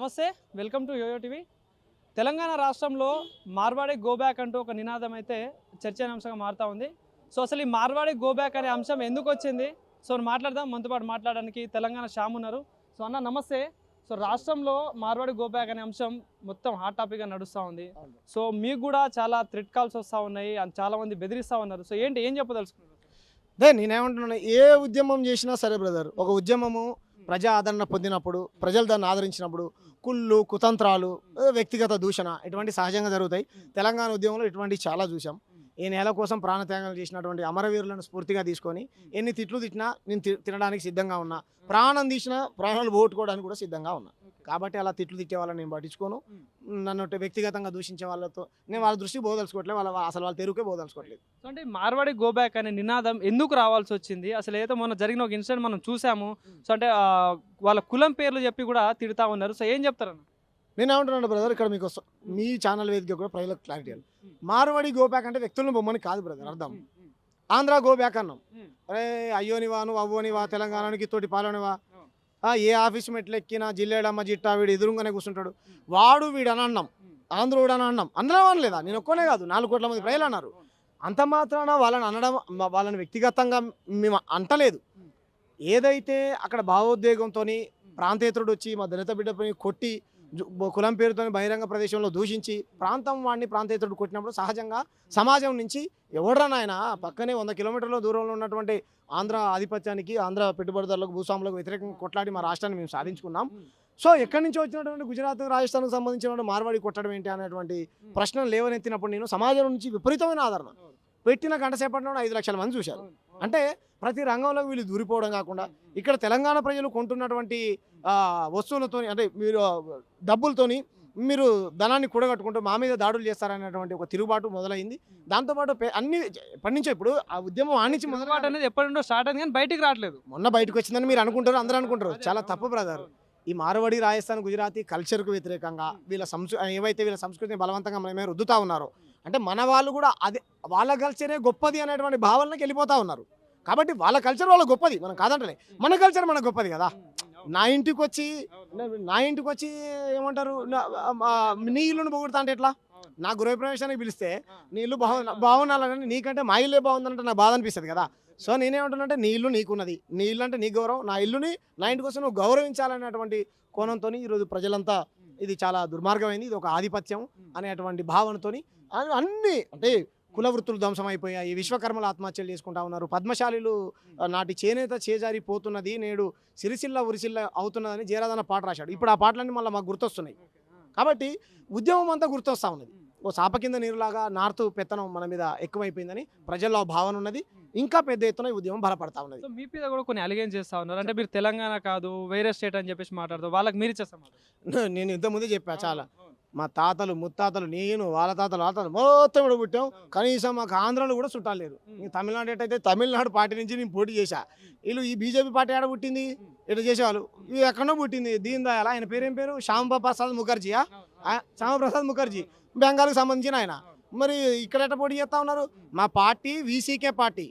నమస్తే, welcome to YOYO TV. Telangana రాష్ట్రంలో Marwari go back అంటూ ఒక నినాదం అయితే చర్చనీయాంశంగా మారుతూ ఉంది. సో అసలు ఈ మార్వాడి గో బ్యాక్ అనే అంశం ఎందుకు వచ్చింది? సో మాట్లాడదాం. మనతో పాటు మాట్లాడడానికి తెలంగాణ శ్యామ్ ఉన్నారు. సో అన్న నమస్తే. సో రాష్ట్రంలో మార్వాడి గో బ్యాక్ అనే అంశం మొత్తం హాట్ టాపిక్గా నడుస్తూ ఉంది. సో మీకు కూడా చాలా థ్రెట్ కాల్స్ వస్తూ ఉన్నాయి, చాలా మంది బెదిరిస్తూ ఉన్నారు. సో ఏం చెప్పదలుచుకున్నారు? నేనేమంటున్నాను, ఏ ఉద్యమం చేసినా సరే బ్రదర్, ఒక ఉద్యమము ప్రజా ఆదరణ పొందినప్పుడు, ప్రజలు దాన్ని ఆదరించినప్పుడు కుళ్ళు, కుతంత్రాలు, వ్యక్తిగత దూషణ ఇటువంటి సహజంగా జరుగుతాయి. తెలంగాణ ఉద్యమంలో ఇటువంటి చాలా చూసాం. ఈ నేల కోసం ప్రాణత్యాగాలు చేసినటువంటి అమరవీరులను స్ఫూర్తిగా తీసుకొని ఎన్ని తిట్లు తిట్టినా నేను తినడానికి సిద్ధంగా ఉన్నా, ప్రాణం తీసినా ప్రాణాలు పోగొట్టుకోవడానికి కూడా సిద్ధంగా ఉన్నా. కాబట్టి అలా తిట్లు తిట్టే వాళ్ళని నేను పట్టించుకోను. నన్ను వ్యక్తిగతంగా దూషించే వాళ్ళతో నేను వాళ్ళ దృష్టికి పోదలుచుకోవట్లేదు, వాళ్ళ తెరువుకే పోదలుచుకోవట్లేదు. సో అంటే మార్వాడి గో బ్యాక్ అనే నినాదం ఎందుకు రావాల్సి వచ్చింది? అసలు ఏదో మొన్న జరిగిన ఒక ఇన్సిడెంట్ మనం చూసాము. సో అంటే వాళ్ళ కులం పేర్లు చెప్పి కూడా తిడతా ఉన్నారు. సో ఏం చెప్తారన్న? నేనేమంటున్నాను బ్రదర్, ఇక్కడ మీకు మీ ఛానల్ వేదిక కూడా ప్రజలకు క్లారిటీ అని. మార్వాడి గో బ్యాక్ అంటే వ్యక్తులను బొమ్మని కాదు బ్రదర్ అర్థం. ఆంధ్ర గో బ్యాక్ అన్నాం. అరే అయ్యోనివా, నువ్వు అవ్వనివా, తెలంగాణకి తోటి పాలనివా, ఏ ఆఫీస్ మెట్లు ఎక్కినా జిల్లేడమ్మ జిట్టా వీడు ఎదురుగానే కూర్చుంటాడు, వాడు వీడు అని అన్నాం, ఆంధ్రోడు అని అన్నాం. అందరం అనలేదా? నేను ఒక్కనే కాదు, 4 కోట్ల మంది ప్రజలు అన్నారు. అంత మాత్రాన వాళ్ళని అనడం, వాళ్ళని వ్యక్తిగతంగా మేము అంటలేదు. ఏదైతే అక్కడ భావోద్వేగంతో ప్రాంతేతరుడు వచ్చి మా దళిత బిడ్డపై కొట్టి కులం పేరుతో బహిరంగ ప్రదేశంలో దూషించి ప్రాంతం వాడిని ప్రాంతేతరుడు కొట్టినప్పుడు సహజంగా సమాజం నుంచి ఎవడనాయన పక్కనే 100 కిలోమీటర్ల దూరంలో ఉన్నటువంటి ఆంధ్ర ఆధిపత్యానికి, ఆంధ్ర పెట్టుబడిదారులకు, భూస్వాములకు వ్యతిరేకంగా కొట్లాడి మా రాష్ట్రాన్ని మేము సాధించుకున్నాం. సో ఎక్కడి నుంచో వచ్చినటువంటి గుజరాత్, రాజస్థాన్కు సంబంధించిన మార్వాడి కొట్టడం ఏంటి అనేటువంటి ప్రశ్నలు లేవనెత్తినప్పుడు నేను సమాజం నుంచి విపరీతమైన ఆదరణ పెట్టిన గంట సేపట్లో 5 లక్షల మంది చూశారు. అంటే ప్రతి రంగంలో వీళ్ళు దూరిపోవడం కాకుండా ఇక్కడ తెలంగాణ ప్రజలు కొంటున్నటువంటి వస్తువులతో, అంటే మీరు డబ్బులతోని మీరు ధనాన్ని కూడగట్టుకుంటూ మా మీద దాడులు చేస్తారనేటువంటి ఒక తిరుగుబాటు మొదలైంది. దాంతోపాటు అన్ని ఎప్పటి నుంచో, ఇప్పుడు ఆ ఉద్యమం ఆనించి మొదలుబాటు అనేది ఎప్పటి నుండో స్టార్ట్ అయింది కానీ బయటికి రావట్లేదు. మొన్న బయటకు వచ్చిందని మీరు అనుకుంటారు, అందరూ అనుకుంటారు. చాలా తప్పు బ్రదర్. ఈ మార్వాడి, రాజస్థాన్, గుజరాతీ కల్చర్కు వ్యతిరేకంగా వీళ్ళ ఏవైతే వీళ్ళ సంస్కృతిని బలవంతంగా మనమే రుద్దుతా ఉన్నారో, అంటే మన వాళ్ళు కూడా అదే వాళ్ళ కల్చరే గొప్పది అనేటువంటి భావనకి వెళ్ళిపోతూ ఉన్నారు. కాబట్టి వాళ్ళ కల్చర్ వాళ్ళ గొప్పది, మనం కాదంటలే. మన కల్చర్ మనకు గొప్పది కదా. నా ఇంటికి వచ్చి ఏమంటారు, నీ ఇల్లుని పొగుడుతా అంటే ఎట్లా? నా గృహప్రవేశానికి పిలిస్తే నీ ఇల్లు బాగుండాలని, నీకంటే మా ఇల్లే బాగుందంటే నాకు బాధ అనిపిస్తుంది కదా. సో నేనేమంటున్నానంటే, నీ ఇల్లు నీకున్నది, నీ ఇల్లు అంటే నీ గౌరవం, నా ఇల్లుని, నా ఇంటి కోసం నువ్వు గౌరవించాలనేటువంటి కోణంతో ఈరోజు ప్రజలంతా ఇది చాలా దుర్మార్గమైంది, ఇది ఒక ఆధిపత్యం అనేటువంటి భావనతో అన్ని, అంటే కుల వృత్తులు ధ్వంసం అయిపోయాయి, విశ్వకర్మలు ఆత్మహత్యలు చేసుకుంటా ఉన్నారు, పద్మశాలీలు నాటి చేనేత చేజారిపోతున్నది, నేడు సిరిసిల్ల ఉరిసిల్ల అవుతున్నదని జయరాధన పాట రాశాడు. ఇప్పుడు ఆ పాటలన్నీ మళ్ళీ మాకు గుర్తొస్తున్నాయి. కాబట్టి ఉద్యమం అంతా గుర్తొస్తూ ఉన్నది. ఓ సాప కింద నీరులాగా నార్త్ పెత్తనం మన మీద ఎక్కువైపోయిందని ప్రజల్లో భావన ఉన్నది. ఇంకా పెద్ద ఎత్తున ఈ ఉద్యమం బలపడతా ఉన్నది. సో మీ మీద కూడా కొన్ని అలిగేషన్ చేస్తూ ఉన్నారు, అంటే మీరు తెలంగాణ కాదు వేరే స్టేట్ అని చెప్పేసి మాట్లాడతారు. వాళ్ళకి మీరు ఇచ్చేస్తాం. నేను ఇంతకుముందే చెప్పా, చాలా మా తాతలు ముత్తాతలు, నేను వాళ్ళ తాతలు మొత్తం కూడా పుట్టాం. కనీసం మాకు ఆంధ్రలో కూడా చుట్టాలు లేరు. తమిళనాడు ఎట్టయితే తమిళనాడు పార్టీ నుంచి నేను పోటీ చేశా. వీళ్ళు ఈ బీజేపీ పార్టీ ఆడ పుట్టింది, ఇట్లా చేసేవాళ్ళు. ఇవి ఎక్కడో పుట్టింది దీన్ దయాళ్, ఆయన పేరేం పేరు, శ్యాంప్రసాద్ ముఖర్జీయా, శ్యాంప్రసాద్ ముఖర్జీ, బెంగాల్కి సంబంధించిన ఆయన. మరి ఇక్కడ ఎట్లా పోటీ చేస్తూ ఉన్నారు? మా పార్టీ వీసీకే పార్టీ,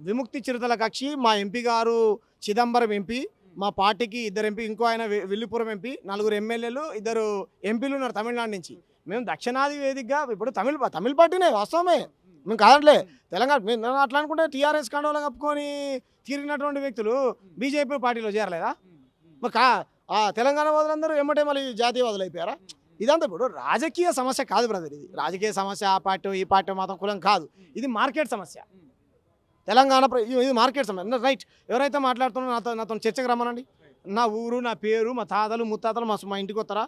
విముక్తి చిరుతల కక్షి. మా ఎంపీ గారు చిదంబరం ఎంపీ, మా పార్టీకి 2 ఎంపీ, ఇంకో ఆయన విల్లుపురం ఎంపీ, 4 ఎమ్మెల్యేలు, 2 ఎంపీలు ఉన్నారు తమిళనాడు నుంచి. మేము దక్షిణాది వేదికగా ఇప్పుడు తమిళ పార్టీనే వాస్తవమే, మేము కాదంటలే. తెలంగాణ మేము అట్లా అనుకుంటే టీఆర్ఎస్ కండవలు కప్పుకొని తిరిగినటువంటి వ్యక్తులు బీజేపీ పార్టీలో చేరలేదా? మరి తెలంగాణ వాదులందరూ ఎమ్మటే మళ్ళీ జాతీయవాదులు అయిపోయారా? ఇదంతా ఇప్పుడు రాజకీయ సమస్య కాదు బ్రదర్. ఇది రాజకీయ సమస్య, ఆ పార్టీ ఈ పార్టీ మాత్రం కులం కాదు, ఇది మార్కెట్ సమస్య. తెలంగాణ ఇది మార్కెట్ సమస్య. రైట్, ఎవరైతే మాట్లాడుతున్నారో నాతో చర్చకు రమ్మనండి. నా ఊరు, నా పేరు, మా తాతలు ముత్తాతలు మా ఇంటికి వస్తారా,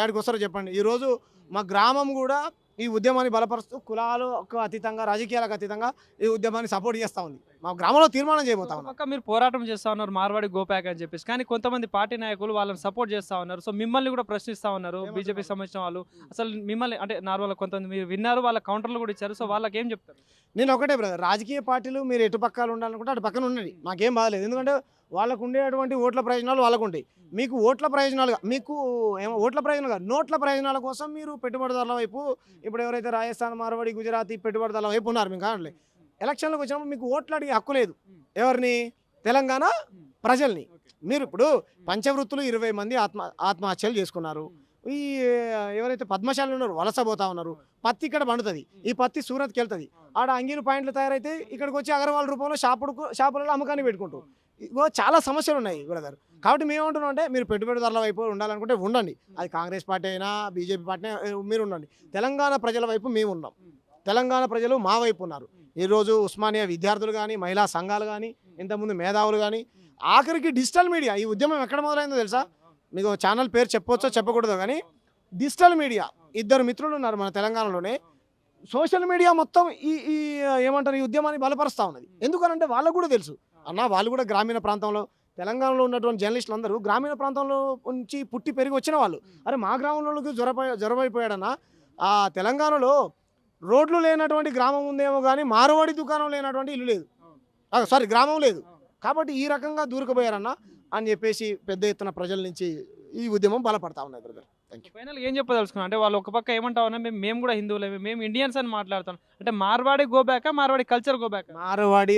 ఏడికి వస్తారో చెప్పండి. ఈరోజు మా గ్రామం కూడా ఈ ఉద్యమాన్ని బలపరుస్తూ కులాలకు అతీతంగా, రాజకీయాలకు అతీతంగా ఈ ఉద్యమాన్ని సపోర్ట్ చేస్తూ ఉంది. మా గ్రామంలో తీర్మానం చేయబోతా ఉన్నాం. పక్క మీరు పోరాటం చేస్తూ ఉన్నారు మార్వాడి గో బ్యాక్ అని చెప్పేసి, కానీ కొంతమంది పార్టీ నాయకులు వాళ్ళని సపోర్ట్ చేస్తూ ఉన్నారు. సో మిమ్మల్ని కూడా ప్రశ్నిస్తూ ఉన్నారు, బీజేపీకి సంబంధించిన వాళ్ళు. అసలు మిమ్మల్ని అంటే నార్మల్ కొంతమంది మీరు విన్నారు, వాళ్ళ కౌంటర్లు కూడా ఇచ్చారు. సో వాళ్ళకి ఏం చెప్తారు? నేను ఒకటే బ్రదర్, రాజకీయ పార్టీలు మీరు ఎటు పక్కలు ఉండాలనుకుంటే అటు పక్కన ఉండండి, నాకేం బాధలేదు. ఎందుకంటే వాళ్ళకు ఉండేటువంటి ఓట్ల ప్రయోజనాలు వాళ్ళకు ఉంటాయి. మీకు ఓట్ల ప్రయోజనాలుగా, మీకు ఓట్ల ప్రయోజనాలుగా, నోట్ల ప్రయోజనాల కోసం మీరు పెట్టుబడిదారుల వైపు, ఇప్పుడు ఎవరైతే రాజస్థాన్, మార్వాడి, గుజరాతీ పెట్టుబడిదారుల వైపు ఉన్నారు, మీకు కావాలి. ఎలక్షన్లకు వచ్చినప్పుడు మీకు ఓట్లు అడిగే హక్కు లేదు. ఎవరిని? తెలంగాణ ప్రజల్ని. మీరు ఇప్పుడు పంచవృత్తులు 20 మంది ఆత్మహత్యలు చేసుకున్నారు. ఈ ఎవరైతే పద్మశాలు ఉన్నారో వలస పోతా ఉన్నారు. పత్తి ఇక్కడ పండుతుంది, ఈ పత్తి సూరత్కి వెళ్తుంది, ఆడ అంగీలు పాయింట్లు తయారైతే ఇక్కడికి వచ్చి అగర్వాల్ రూపంలో షాపులలో అమ్మకాన్ని పెట్టుకుంటారు. ఇగో చాలా సమస్యలు ఉన్నాయి బ్రదర్. కాబట్టి మేము ఏమంటున్నాం అంటే మీరు పెట్టుబడిదారుల వైపు ఉండాలనుకుంటే ఉండండి, అది కాంగ్రెస్ పార్టీ అయినా బీజేపీ పార్టీ మీరు ఉండండి. తెలంగాణ ప్రజల వైపు మేము ఉన్నాం, తెలంగాణ ప్రజలు మా వైపు ఉన్నారు. ఈరోజు ఉస్మానియా విద్యార్థులు కానీ, మహిళా సంఘాలు కానీ, ఇంతకుముందు మేధావులు కానీ, ఆఖరికి డిజిటల్ మీడియా ఈ ఉద్యమం ఎక్కడ మొదలైందో తెలుసా? మీకు ఛానల్ పేరు చెప్పొచ్చో చెప్పకూడదు కానీ డిజిటల్ మీడియా 2 మిత్రులు ఉన్నారు మన తెలంగాణలోనే. సోషల్ మీడియా మొత్తం ఈ ఏమంటారు ఈ ఉద్యమాన్ని బలపరుస్తూ ఉన్నది. ఎందుకనంటే వాళ్ళకు కూడా తెలుసు అన్న, వాళ్ళు కూడా గ్రామీణ ప్రాంతంలో తెలంగాణలో ఉన్నటువంటి జర్నలిస్టులు అందరూ గ్రామీణ ప్రాంతంలో నుంచి పుట్టి పెరిగి వచ్చిన వాళ్ళు. అరే మా గ్రామంలోకి జ్వరమైపోయాడన్న, ఆ తెలంగాణలో రోడ్లు లేనటువంటి గ్రామం ఉందేమో కానీ మార్వాడి దుకాణం లేనటువంటి ఇల్లు లేదు, గ్రామం లేదు. కాబట్టి ఈ రకంగా దూరకపోయారన్న అని చెప్పేసి పెద్ద ఎత్తున ప్రజల నుంచి ఈ ఉద్యమం బలపడతా ఉన్నది బ్రదర్. ఫైనల్ ఏం చెప్పదలుచుకున్నా అంటే వాళ్ళు ఒక పక్క ఏమంటా ఉన్నా మేము కూడా హిందువులమే, మేము ఇండియన్స్ అని మాట్లాడుతాం అంటే Marwari go back, Marwari culture go back, Marwari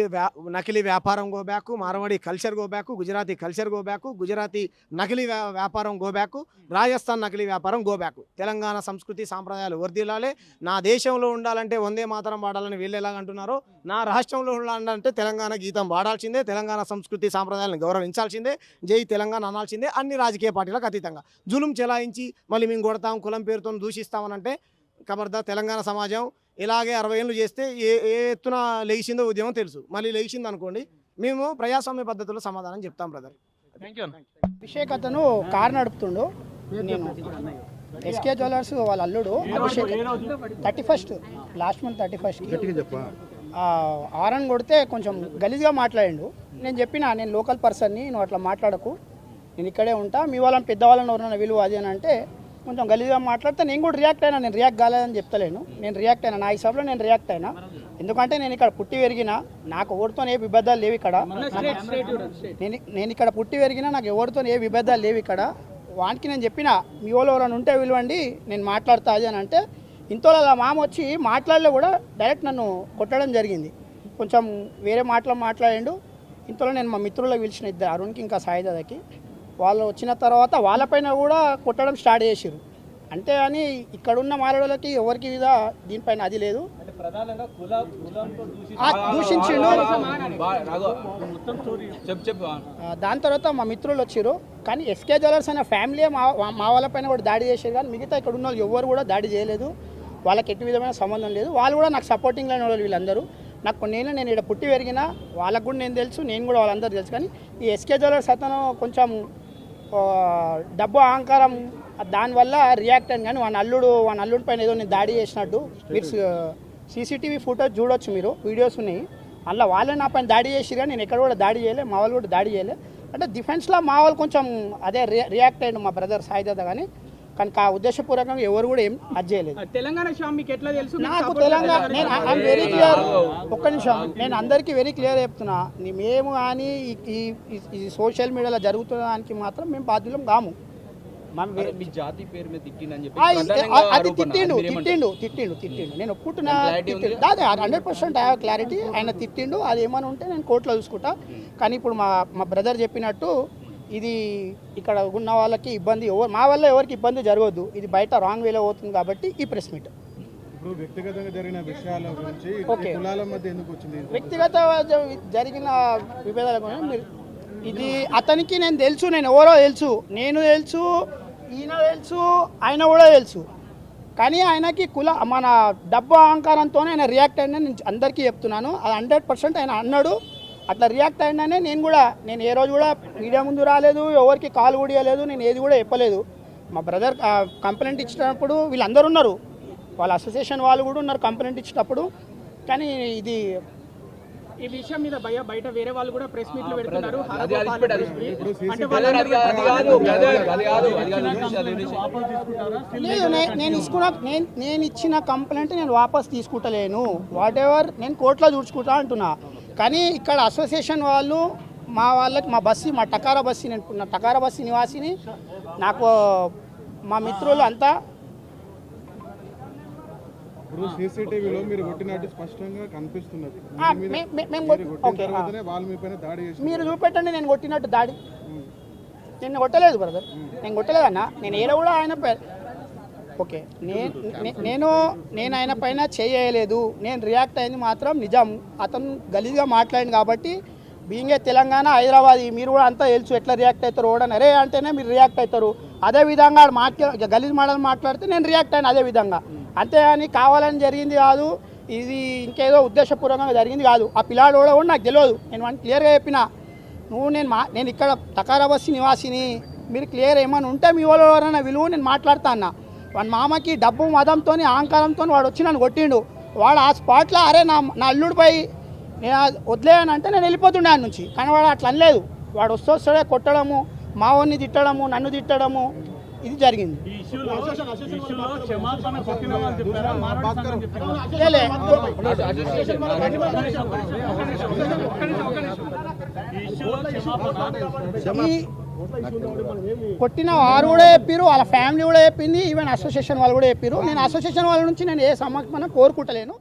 నకిలీ వ్యాపారం go back, Marwari culture go back, Gujarati culture go back, Gujarati నకిలీ వ్యాపారం గోబ్యాక్, రాజస్థాన్ నకిలీ వ్యాపారం గోబ్యాక్. తెలంగాణ సంస్కృతి సాంప్రదాయాలు వర్ధిల్లాలే. నా దేశంలో ఉండాలంటే వందే మాతరం పాడాలని వీళ్ళు ఎలాగ అంటున్నారో, నా రాష్ట్రంలో ఉండాలంటే తెలంగాణ గీతం పాడాల్సిందే, తెలంగాణ సంస్కృతి సాంప్రదాయాలను గౌరవించాల్సిందే, జై తెలంగాణ అనాల్సిందే. అన్ని రాజకీయ పార్టీలకు అతీతంగా జులుం చెలాయించి మళ్ళీ మేము కొడతాం కులం పేరుతో దూషిస్తామనంటే ఖబర్దార్. తెలంగాణ సమాజం ఇలాగే 60 ఏళ్ళు చేస్తే ఏ ఎత్తున లేచిందో ఉద్యమం తెలుసు. మళ్ళీ లేచింది అనుకోండి, మేము ప్రజాస్వామ్య పద్ధతిలో సమాధానం చెప్తాం బ్రదర్. Thank you. అభిషేక్ అతను కారు నడుపుతుండు, నేను ఎస్కే జ్యువెలర్స్ వాళ్ళ అల్లుడు Abhishek 31st last month 31st Aaron కొడితే కొంచెం గలీజ్గా మాట్లాడిండు. నేను చెప్పిన నేను లోకల్ పర్సన్ని, నువ్వు అట్లా మాట్లాడకు, నేను ఇక్కడే ఉంటా, మీ వాళ్ళని పెద్దవాళ్ళని ఎవరైనా విలువ అది అని అంటే కొంచెం గలీజ్గా మాట్లాడితే నేను కూడా రియాక్ట్ అయినా. నేను రియాక్ట్ కాలేదని చెప్తలేను, నేను రియాక్ట్ అయినా, నా హిసాబ్లో నేను రియాక్ట్ అయినా. ఎందుకంటే నేను ఇక్కడ పుట్టి పెరిగిన, నాకు ఎవరితో ఏ విభేదాలు లేవు ఇక్కడ. నేను ఇక్కడ పుట్టి పెరిగినా, నాకు ఎవరితో ఏ విభేదాలు లేవు ఇక్కడ. వానికి నేను చెప్పిన మీ వాళ్ళు ఎవరైనా ఉంటే విలువండి, నేను మాట్లాడతా అది అని అంటే ఇంతలో అలా మామ వచ్చి మాట్లాడలే కూడా డైరెక్ట్ నన్ను కొట్టడం జరిగింది. కొంచెం వేరే మాట్లాడిండు. ఇంతలో నేను మా మిత్రులకు పిలిచిన 2 అరుణ్కి ఇంకా సాయిదాదాకి. వాళ్ళు వచ్చిన తర్వాత వాళ్ళపైన కూడా కొట్టడం స్టార్ట్ చేసారు. అంటే అని ఇక్కడున్న మాట్లాడోళ్ళకి ఎవరికి మీద దీనిపైన అది లేదు, దూషించిండు. దాని తర్వాత మా మిత్రులు వచ్చారు. కానీ ఎస్కే జ్యువెలర్స్ అనే ఫ్యామిలీ మా వాళ్ళపైన కూడా దాడి చేశారు. కానీ మిగతా ఇక్కడ ఉన్న వాళ్ళు ఎవరు కూడా దాడి చేయలేదు. వాళ్ళకి ఎట్టి విధమైన సంబంధం లేదు. వాళ్ళు కూడా నాకు సపోర్టింగ్లో ఉన్న వాళ్ళు వీళ్ళందరూ. నాకు కొన్నేళ్ళు నేను ఇక్కడ పుట్టి పెరిగిన, వాళ్ళకు కూడా నేను తెలుసు, నేను కూడా వాళ్ళందరూ తెలుసు. కానీ ఈ ఎస్కే జ్యువెలర్స్ అతను కొంచెం డబ్బు అహంకారం దానివల్ల రియాక్ట్ అయ్యాను. కానీ వాళ్ళ అల్లుడి పైన ఏదో నేను దాడి చేసినట్టు మీరు సీసీటీవీ ఫుటేజ్ చూడొచ్చు, మీరు వీడియోస్ ఉన్నాయి. అందులో వాళ్ళే నా పైన దాడి చేసి, కానీ నేను ఎక్కడ కూడా దాడి చేయలే, మా వాళ్ళు కూడా దాడి చేయలే. అంటే డిఫెన్స్లో మా వాళ్ళు కొంచెం అదే రియాక్ట్ అయ్యాడు మా బ్రదర్ సాయిదాదా. కానీ ఆ ఉద్దేశపూర్వకంగా ఎవరు కూడా ఏం అది చేయలేదు. తెలంగాణ మీకు ఎట్లా తెలుసు? నాకు తెలంగాణ, నేను ఐఎమ్ వెరీ క్లియర్. ఒక్క నిమిషం, నేను అందరికీ వెరీ క్లియర్ చెప్తున్నా. మేము కానీ ఈ సోషల్ మీడియాలో జరుగుతున్న దానికి మాత్రం మేము బాధ్యులం కాము. అది తిట్టిండు. నేను ఒప్పుకుంటున్నా, 100% ఐ హావ్ క్లారిటీ. ఆయన తిట్టిండు, అది ఏమైనా ఉంటే నేను కోర్టులో చూసుకుంటా. కానీ ఇప్పుడు మా బ్రదర్ చెప్పినట్టు ఇది ఇక్కడ ఉన్న వాళ్ళకి ఇబ్బంది, మా వల్ల ఎవరికి ఇబ్బంది జరగద్దు, ఇది బయట రాంగ్ వేలో అవుతుంది. కాబట్టి ఈ ప్రెస్ మీట్. వ్యక్తిగతంగా జరిగిన విషయాల గురించి కులాల మధ్య ఎందుకు వచ్చింది? వ్యక్తిగత జరిగిన విభేదాల గురించి ఇది అతనికి నేను తెలుసు, నేను ఎవరో తెలుసు, నేను తెలుసు, ఈయన తెలుసు, ఆయన కూడా తెలుసు. కానీ ఆయనకి మన డబ్బు అహంకారంతోనే ఆయన రియాక్ట్ అయినా నేను అందరికీ చెప్తున్నాను. అది 100% ఆయన అన్నాడు. అట్లా రియాక్ట్ అయినానే నేను ఏ రోజు కూడా మీడియా ముందు రాలేదు, ఎవరికి కాల్ కూడా ఇవ్వలేదు, నేను ఏది కూడా చెప్పలేదు. మా బ్రదర్ కంప్లైంట్ ఇచ్చినప్పుడు వీళ్ళందరూ ఉన్నారు, వాళ్ళ అసోసియేషన్ వాళ్ళు కూడా ఉన్నారు కంప్లైంట్ ఇచ్చినప్పుడు. కానీ ఈ విషయం మీద బయట వేరే వాళ్ళు కూడా ప్రెస్ మీట్లు పెడుతున్నారు. లేదు, నేను ఇచ్చిన కంప్లైంట్ నేను వాపస్ తీసుకుంటలేను. వాట్ ఎవర్ నేను కోర్టులో చూసుకుంటా అంటున్నా. కానీ ఇక్కడ అసోసియేషన్ వాళ్ళు మా వాళ్ళకి మా టకారా బస్సీ, నేను టకారా బస్సీ నివాసిని, నాకు మా మిత్రులు అంతా సీసీటీవీలో మీరు కొట్టినట్టు స్పష్టంగా కనిపిస్తున్నది. మీరు చూపెట్టండి నేను కొట్టినట్టు దాడి. నేను కొట్టలేదు బ్రదర్, నేను కొట్టలేదన్న. నేను ఏదో కూడా ఆయన ఓకే నేను ఆయన పైన చేయలేదు. నేను రియాక్ట్ అయింది మాత్రం నిజం. అతను గలీజ్గా మాట్లాడింది కాబట్టి బీయింగే తెలంగాణ హైదరాబాద్ మీరు కూడా అంతా తెలుసు ఎట్లా రియాక్ట్ అవుతారు. ఓడని అరే అంటేనే మీరు రియాక్ట్ అవుతారు. అదే విధంగా గలీజ్ మాట్లాడితే నేను రియాక్ట్ అయినా అదే విధంగా. అంతేగాని కావాలని జరిగింది కాదు, ఇది ఇంకేదో ఉద్దేశపూర్వకంగా జరిగింది కాదు. ఆ పిల్లాడు కూడా నాకు తెలియదు. నేను వాడిని క్లియర్గా చెప్పిన, నేను ఇక్కడ తకారబస్సి నివాసిని, మీరు క్లియర్ ఏమైనా ఉంటే మీ వాళ్ళు ఎవరైనా విలువ నేను మాట్లాడతా అన్న. వాడి మామకి డబ్బు మదంతో అహంకారంతో వాడు వచ్చి నన్ను కొట్టిండు. వాడు ఆ స్పాట్లో అరే నా అల్లుడిపై నేను వదిలేయనంటే నేను వెళ్ళిపోతుండే ఆయన నుంచి. కానీ వాడు అట్లా అనలేదు. వాడు వస్తే కొట్టడము, మా వాడిని తిట్టడము, నన్ను తిట్టడము ఇది జరిగింది. కొట్టిన వారు కూడా చెప్పారు, వాళ్ళ ఫ్యామిలీ కూడా చెప్పింది, ఈవెన్ అసోసియేషన్ వాళ్ళు కూడా చెప్పారు. నేను అసోసియేషన్ వాళ్ళ నుంచి నేను ఏ సమర్పణ కోరుకుంటలేను.